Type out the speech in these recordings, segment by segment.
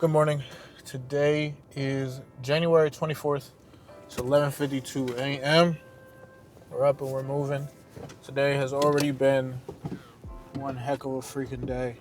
Good morning. Today is January 24th. It's 11:52 a.m. We're up and we're moving. Today has already been one heck of a freaking day.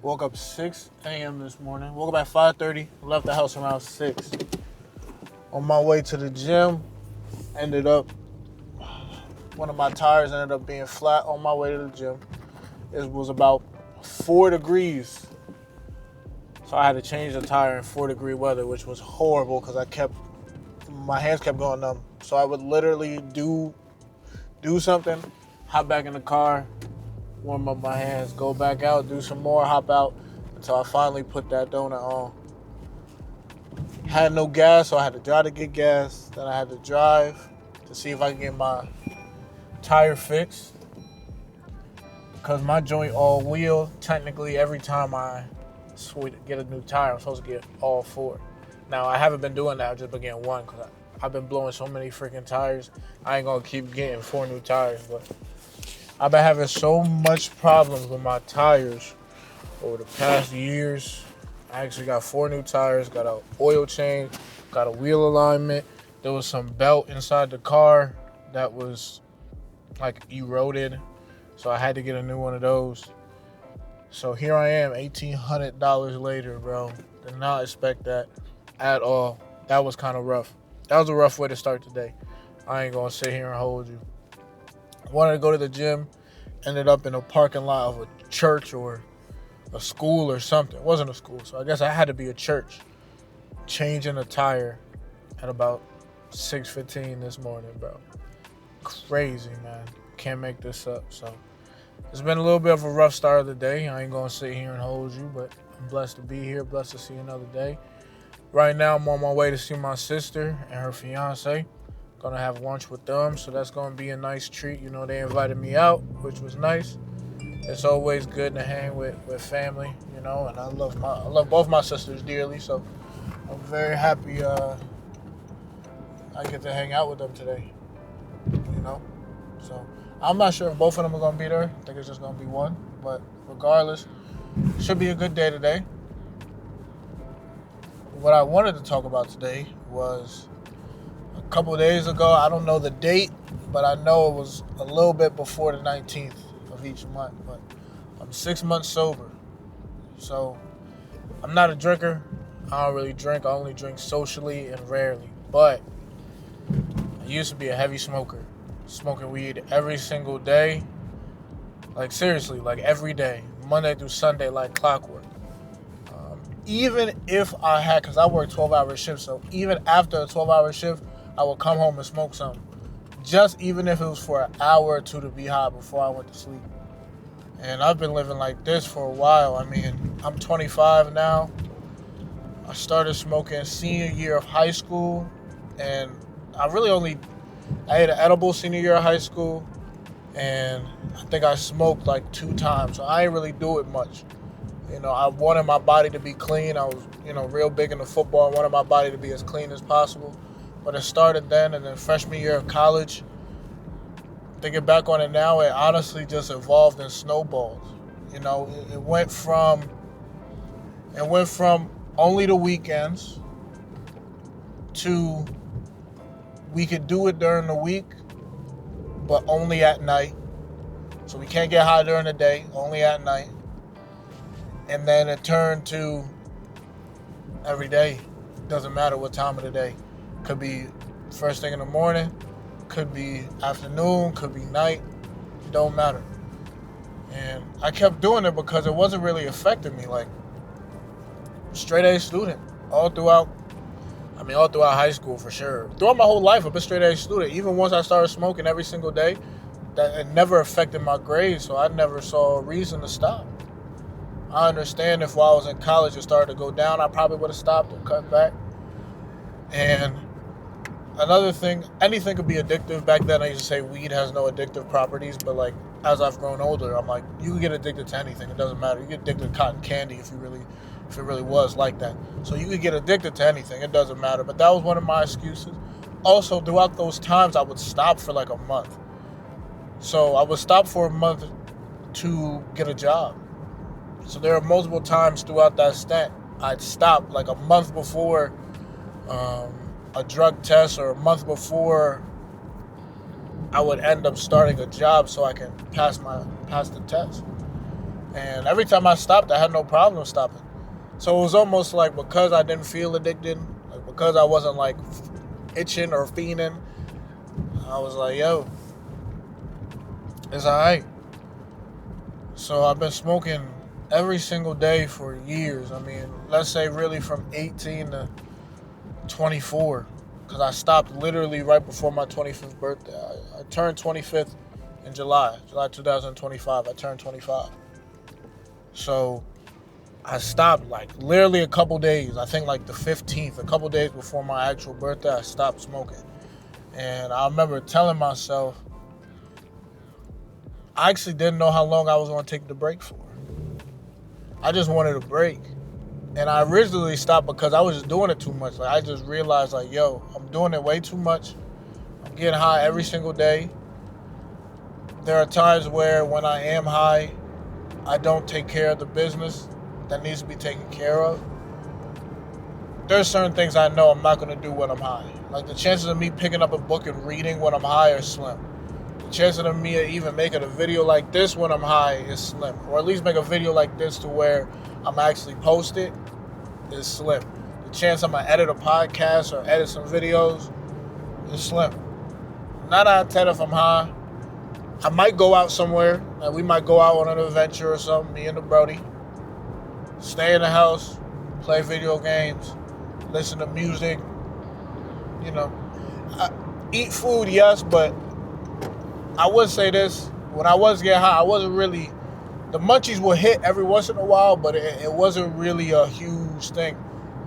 Woke up 6 a.m. this morning. Woke up at 5:30. Left the house around 6. On my way to the gym, ended up, one of my tires ended up being flat on my way to the gym. It was about 4 degrees. So I had to change the tire in 4-degree weather, which was horrible because my hands kept going numb. So I would literally do something, hop back in the car, warm up my hands, go back out, do some more, hop out, until I finally put that donut on. Had no gas, so I had to drive to get gas. Then I had to drive to see if I could get my tire fixed. Because my joint all wheel, technically every time I get a new tire, I'm supposed to get all 4. Now, I haven't been doing that. I've just been getting 1 because I've been blowing so many freaking tires. I ain't going to keep getting 4 new tires, but I've been having so much problems with my tires over the past years. I actually got 4 new tires, got an oil change, got a wheel alignment. There was some belt inside the car that was like eroded, so I had to get a new one of those. So here I am, $1,800 later, bro. Did not expect that at all. That was kind of rough. That was a rough way to start the day. I ain't gonna sit here and hold you. Wanted to go to the gym, ended up in a parking lot of a church or a school or something. It wasn't a school, so I guess I had to be a church. Changing a tire at about 6:15 this morning, bro. Crazy, man. Can't make this up, so. It's been a little bit of a rough start of the day. I ain't going to sit here and hold you, but I'm blessed to be here, blessed to see another day. Right now, I'm on my way to see my sister and her fiance. Going to have lunch with them, so that's going to be a nice treat. You know, they invited me out, which was nice. It's always good to hang with family, you know, and I love both my sisters dearly, so I'm very happy I get to hang out with them today, you know, so. I'm not sure if both of them are going to be there. I think it's just going to be one. But regardless, it should be a good day today. What I wanted to talk about today was a couple of days ago. I don't know the date, but I know it was a little bit before the 19th of each month. But I'm 6 months sober. So I'm not a drinker. I don't really drink. I only drink socially and rarely. But I used to be a heavy smoker. Smoking weed every single day. Like seriously, like every day. Monday through Sunday like clockwork. Even if I had, because I work 12-hour shifts, so even after a 12-hour shift, I would come home and smoke something. Just even if it was for an hour or two to be high before I went to sleep. And I've been living like this for a while. I mean, I'm 25 now. I started smoking senior year of high school, and I ate an edible senior year of high school, and I think I smoked like 2 times. So I ain't really do it much. You know, I wanted my body to be clean. I was, real big into football. I wanted my body to be as clean as possible. But it started then, and then freshman year of college, thinking back on it now, it honestly just evolved and snowballed. You know, it went from only the weekends to we could do it during the week, but only at night. So we can't get high during the day, only at night. And then it turned to every day. Doesn't matter what time of the day. Could be first thing in the morning, could be afternoon, could be night. It don't matter. And I kept doing it because it wasn't really affecting me. Like, straight A student all throughout high school for sure. Throughout my whole life, I've been straight A student. Even once I started smoking every single day, that it never affected my grades, so I never saw a reason to stop. I understand if while I was in college it started to go down, I probably would have stopped or cut back. And another thing, anything could be addictive. Back then I used to say weed has no addictive properties, but like as I've grown older, I'm like, you can get addicted to anything. It doesn't matter. You get addicted to cotton candy if it really was like that. So you could get addicted to anything. It doesn't matter. But that was one of my excuses. Also, throughout those times, I would stop for like a month. So I would stop for a month to get a job. So there are multiple times throughout that stint I'd stop like a month before a drug test, or a month before I would end up starting a job so I can pass the test. And every time I stopped, I had no problem stopping. So it was almost like, because I didn't feel addicted, like because I wasn't like itching or fiending, I was like, yo, it's alright. So I've been smoking every single day for years. I mean, let's say really from 18 to 24, because I stopped literally right before my 25th birthday. I turned 25th in July 2025. I turned 25. So I stopped like literally a couple days. I think like the 15th, a couple days before my actual birthday, I stopped smoking. And I remember telling myself, I actually didn't know how long I was going to take the break for. I just wanted a break. And I originally stopped because I was just doing it too much. Like, I just realized, like, yo, I'm doing it way too much. I'm getting high every single day. There are times where when I am high, I don't take care of the business that needs to be taken care of. There's certain things I know I'm not going to do when I'm high. Like, the chances of me picking up a book and reading when I'm high are slim. The chances of me even making a video like this when I'm high is slim. Or at least make a video like this to where I'm actually post it is slim. The chance I'm going to edit a podcast or edit some videos is slim. 9 out of 10 if I'm high. I might go out somewhere. Like, we might go out on an adventure or something, me and the Brody. Stay in the house, play video games, listen to music, you know. Eat food, yes, but I would say this. When I was getting high, I wasn't really... The munchies would hit every once in a while, but it wasn't really a huge thing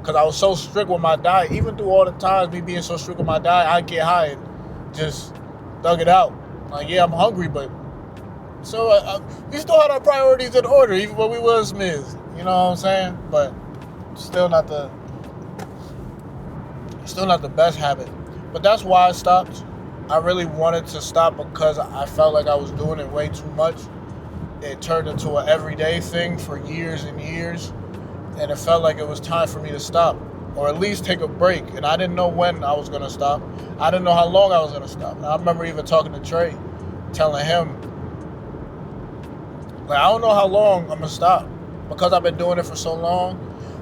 because I was so strict with my diet. Even through all the times me being so strict with my diet, I'd get high and just thug it out. Like, yeah, I'm hungry, but... So we still had our priorities in order, even when we was Miz. You know what I'm saying? But still not the best habit. But that's why I stopped. I really wanted to stop because I felt like I was doing it way too much. It turned into an everyday thing for years and years, and it felt like it was time for me to stop, or at least take a break. And I didn't know when I was going to stop. I didn't know how long I was going to stop. And I remember even talking to Trey, telling him, like, I don't know how long I'm going to stop, because I've been doing it for so long.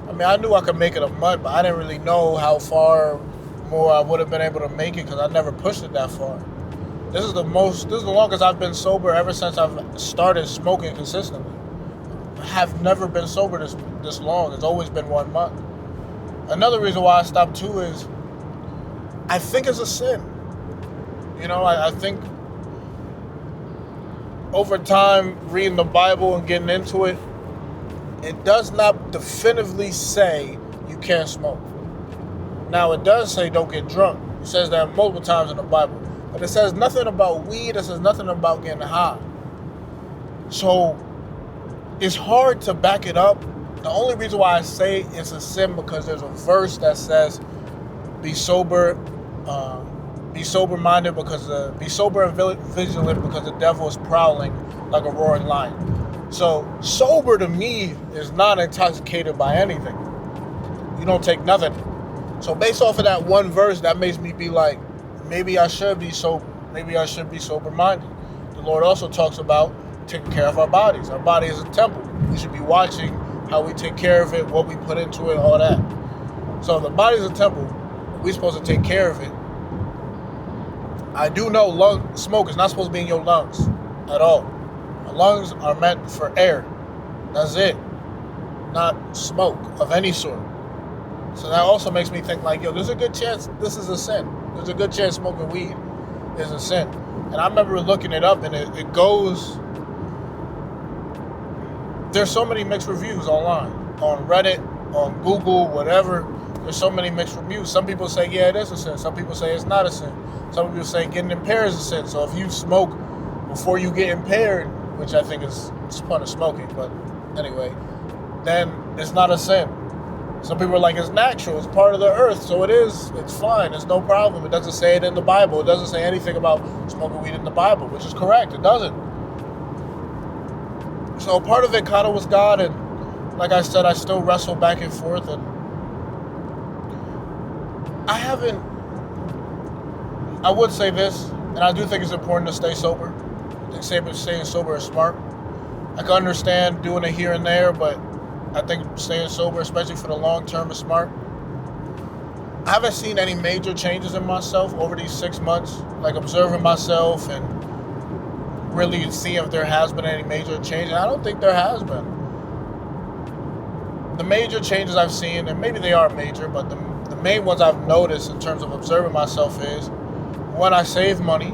I mean, I knew I could make it a month, but I didn't really know how far more I would have been able to make it, because I never pushed it that far. This is the longest I've been sober ever since I've started smoking consistently. I have never been sober this long. It's always been 1 month. Another reason why I stopped too is I think it's a sin. You know, I think over time, reading the Bible and getting into it, it does not definitively say you can't smoke. Now, it does say don't get drunk. It says that multiple times in the Bible. But it says nothing about weed. It says nothing about getting high. So it's hard to back it up. The only reason why I say it's a sin because there's a verse that says be sober minded be sober and vigilant because the devil is prowling like a roaring lion. So sober to me is not intoxicated by anything. You don't take nothing. So based off of that one verse, that makes me be like, maybe I should be sober. Maybe I should be sober-minded. The Lord also talks about taking care of our bodies. Our body is a temple. We should be watching how we take care of it, what we put into it, all that. So if the body is a temple, we're supposed to take care of it. I do know smoke is not supposed to be in your lungs at all. Our lungs are meant for air. That's it. Not smoke of any sort. So that also makes me think like, yo, there's a good chance this is a sin. There's a good chance smoking weed is a sin. And I remember looking it up, and it goes... There's so many mixed reviews online. On Reddit, on Google, whatever. There's so many mixed reviews. Some people say, yeah, it is a sin. Some people say it's not a sin. Some people say getting impaired is a sin. So if you smoke before you get impaired, which I think is the point of smoking, but anyway, then it's not a sin. Some people are like, it's natural, it's part of the earth, so it's fine, it's no problem. It doesn't say it in the Bible. It doesn't say anything about smoking weed in the Bible, which is correct, it doesn't. So part of it kind of was God, and like I said, I still wrestle back and forth, and I would say this, and I do think it's important to stay sober. I think staying sober is smart. I can understand doing it here and there, but I think staying sober, especially for the long term, is smart. I haven't seen any major changes in myself over these 6 months, like observing myself and really seeing if there has been any major change. And I don't think there has been. The major changes I've seen, and maybe they are major, but the main ones I've noticed in terms of observing myself is, when I save money,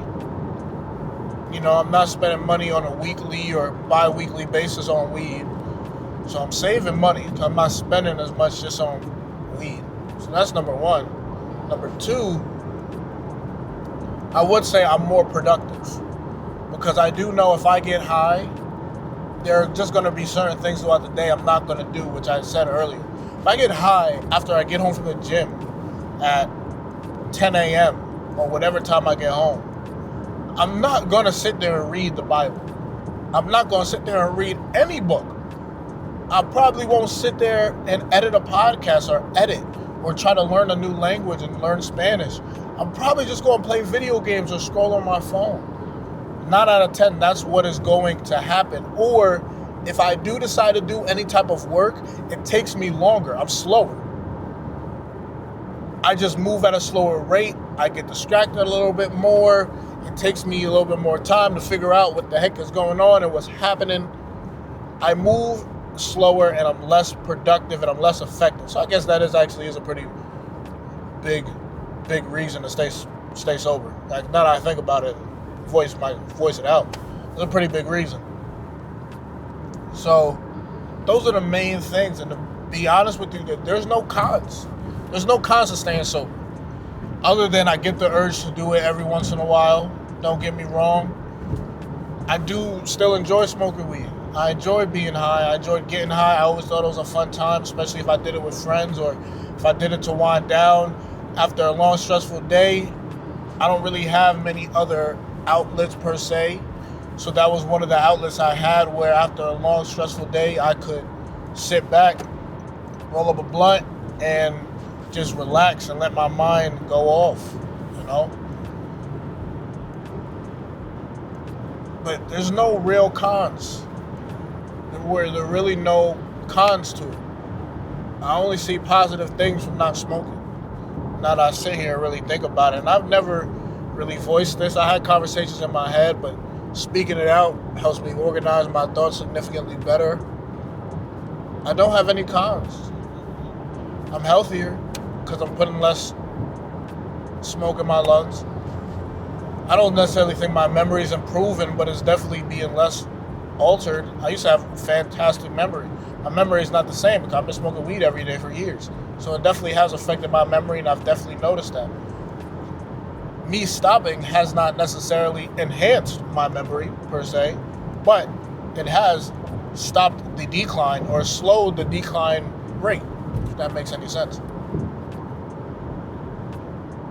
I'm not spending money on a weekly or bi-weekly basis on weed. So I'm saving money. I'm not spending as much just on weed. So that's number one. Number two, I would say I'm more productive. Because I do know if I get high, there are just going to be certain things throughout the day I'm not going to do, which I said earlier. If I get high after I get home from the gym at 10 a.m. or whatever time I get home, I'm not going to sit there and read the Bible. I'm not going to sit there and read any book. I probably won't sit there and edit a podcast or try to learn a new language and learn Spanish. I'm probably just going to play video games or scroll on my phone. 9 out of 10, that's what is going to happen. Or if I do decide to do any type of work, it takes me longer. I'm slower. I just move at a slower rate. I get distracted a little bit more. It takes me a little bit more time to figure out what the heck is going on and what's happening. I move slower and I'm less productive and I'm less effective. So I guess that is a pretty big reason to stay sober. Like, now that I think about it, voice it out. It's a pretty big reason. So those are the main things. And to be honest with you, there's no cons. There's no cons to staying sober. Other than I get the urge to do it every once in a while. Don't get me wrong. I do still enjoy smoking weed. I enjoy being high. I enjoyed getting high. I always thought it was a fun time, especially if I did it with friends or if I did it to wind down after a long, stressful day. I don't really have many other outlets per se. So that was one of the outlets I had where after a long, stressful day, I could sit back, roll up a blunt, and just relax and let my mind go off, But there's no real cons. There are really no cons to it. I only see positive things from not smoking. Now that I sit here and really think about it, and I've never really voiced this. I had conversations in my head, but speaking it out helps me organize my thoughts significantly better. I don't have any cons. I'm healthier because I'm putting less smoke in my lungs. I don't necessarily think my memory is improving, but it's definitely being less altered. I used to have fantastic memory. My memory is not the same because I've been smoking weed every day for years. So it definitely has affected my memory, and I've definitely noticed that. Me stopping has not necessarily enhanced my memory per se, but it has stopped the decline or slowed the decline rate, if that makes any sense.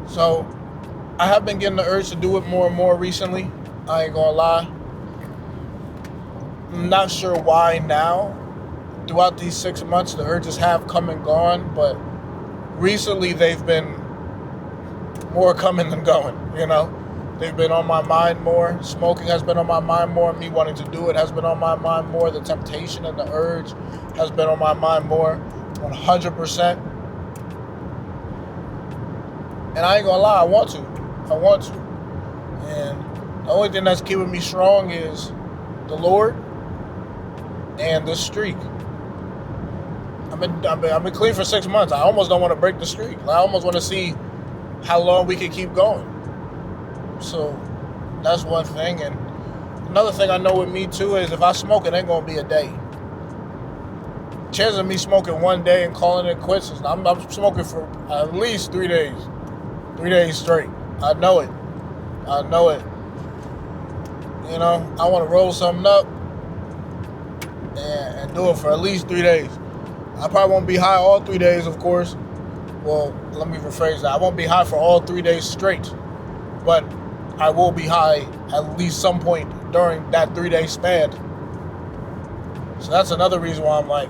So I have been getting the urge to do it more and more recently. I ain't gonna lie. I'm not sure why now. Throughout these 6 months, the urges have come and gone, but recently they've been more coming than going, They've been on my mind more. Smoking has been on my mind more. Me wanting to do it has been on my mind more. The temptation and the urge has been on my mind more, 100%. And I ain't gonna lie, I want to. And the only thing that's keeping me strong is the Lord and the streak. I've been clean for 6 months. I almost don't want to break the streak. I almost want to see how long we can keep going. So that's one thing. And another thing I know with me too is if I smoke, it ain't gonna be a day. Chances of me smoking one day and calling it quits is I'm smoking for at least 3 days. 3 days straight. I know it. I want to roll something up and do it for at least 3 days. I probably won't be high all 3 days, of course. Well, let me rephrase that. I won't be high for all 3 days straight, but I will be high at least some point during that 3 day span. So that's another reason why I'm like,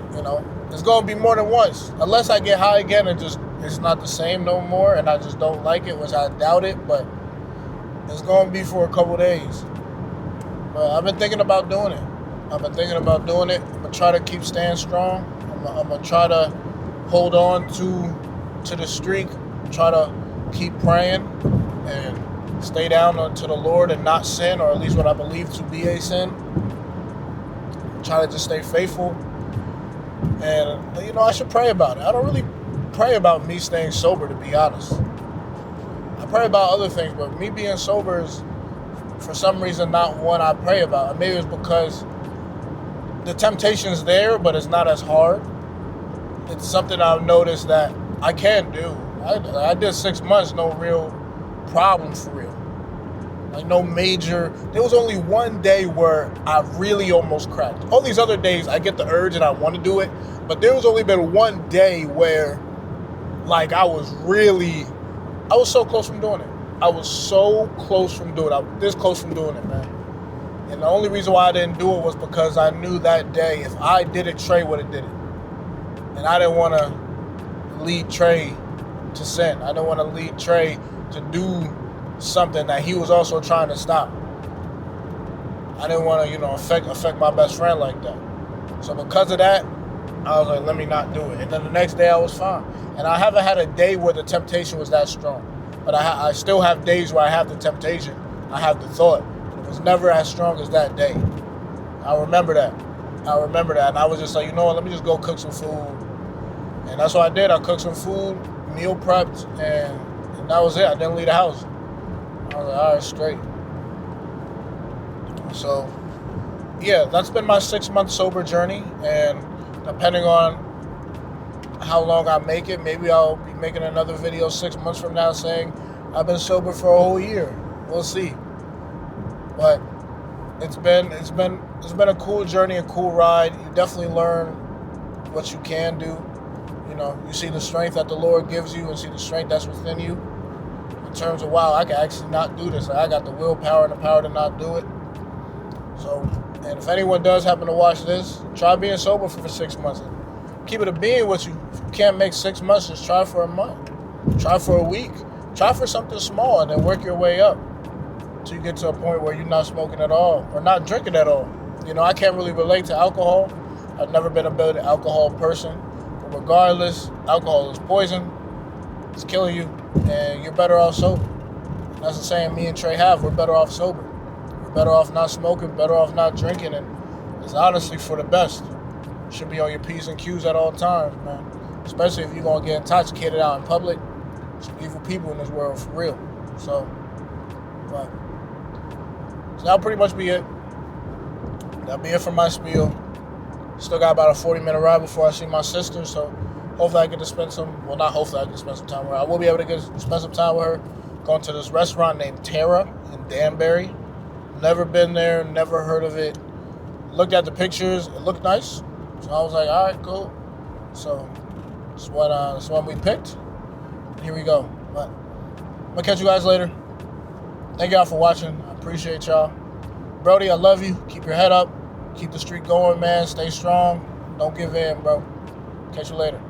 it's going to be more than once. Unless I get high again and just it's not the same no more and I just don't like it, which I doubt it, but it's going to be for a couple days. But I've been thinking about doing it. I'm going to try to keep staying strong. I'm going to try to hold on to the streak, try to keep praying and stay down to the Lord and not sin, or at least what I believe to be a sin. Try to just stay faithful. And, I should pray about it. I don't really pray about me staying sober, to be honest. I pray about other things, but me being sober is, for some reason, not one I pray about. And maybe it's because the temptation's there, but it's not as hard. It's something I've noticed that I can do. I did 6 months, no real problem for real. Like no major. There was only one day where I really almost cracked. All these other days I get the urge and I want to do it, but there was only been one day where like I was so close from doing it. I was so close from doing it. I was this close from doing it, man. And the only reason why I didn't do it was because I knew that day if I did it, Trey would have did it. And I didn't want to lead Trey to sin. I didn't want to lead Trey to do something that he was also trying to stop. I didn't want to, affect my best friend like that. So because of that, I was like, let me not do it. And then the next day I was fine. And I haven't had a day where the temptation was that strong. But I still have days where I have the temptation. I have the thought. It was never as strong as that day. I remember that. And I was just like, let me just go cook some food. And that's what I did. I cooked some food, meal prepped, and that was it. I didn't leave the house. I was like, all right, straight. So, yeah, that's been my 6-month sober journey. And depending on how long I make it, maybe I'll be making another video 6 months from now saying I've been sober for a whole year. We'll see. But it's been a cool journey, a cool ride. You definitely learn what you can do. You see the strength that the Lord gives you and see the strength that's within you in terms of, wow, I can actually not do this. I got the willpower and the power to not do it. So, and if anyone does happen to watch this, try being sober for 6 months. Keep it a being with you. If you can't make 6 months, just try for a month. Try for a week. Try for something small and then work your way up until you get to a point where you're not smoking at all or not drinking at all. I can't really relate to alcohol. I've never been a big alcohol person. Regardless, alcohol is poison. It's killing you, and you're better off sober. That's the saying me and Trey have. We're better off sober. We're better off not smoking, better off not drinking, and it's honestly for the best. You should be on your P's and Q's at all times, man. Especially if you're going to get intoxicated out in public. Some evil people in this world, for real. So that'll pretty much be it. That'll be it for my spiel. Still got about a 40-minute ride before I see my sister, so hopefully I get to spend not hopefully I get to spend some time with her. I will be able to spend some time with her. Going to this restaurant named Tara in Danbury. Never been there, never heard of it. Looked at the pictures, it looked nice. So I was like, all right, cool. So that's what we picked. Here we go. But I'm going to catch you guys later. Thank y'all for watching. I appreciate y'all. Brody, I love you. Keep your head up. Keep the streak going, man. Stay strong. Don't give in, bro. Catch you later.